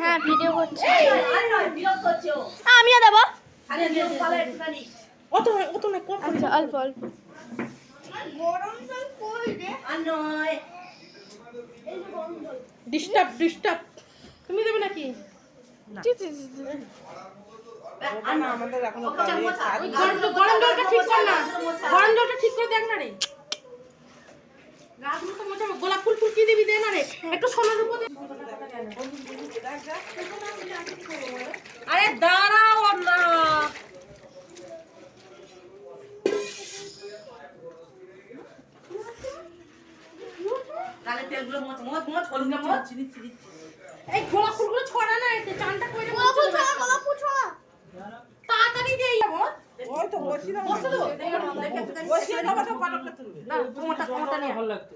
হ্যাঁ ভিডিও করছি। আমিও দেবো। আচ্ছা অল্প অল্প। ডিস্টার্ব তুমি দেবে নাকি? আমাদের এখন গরম জলটা ঠিক কর না, গরম জলটা ঠিক করে দেখ না রে। গাছগুলো তো মোছা, গোলাপ ফুল ফুল কি দিবি দে না রে, একটু সোনার উপর দে। আরে দাঁড়াও না, তাহলে তেলগুলো মোচ হলুদ মোচ এই গোলাপ ফুলগুলো ছড়া না, এতে চানটা কইরে গোলাপ ফুল ছোড়া। তাড়াতাড়ি দে যাবো। ওই তো বসি না বসে দাও। বসি না কত কত তুলবে না, কোমরটা নিয়ে ভালো লাগতো।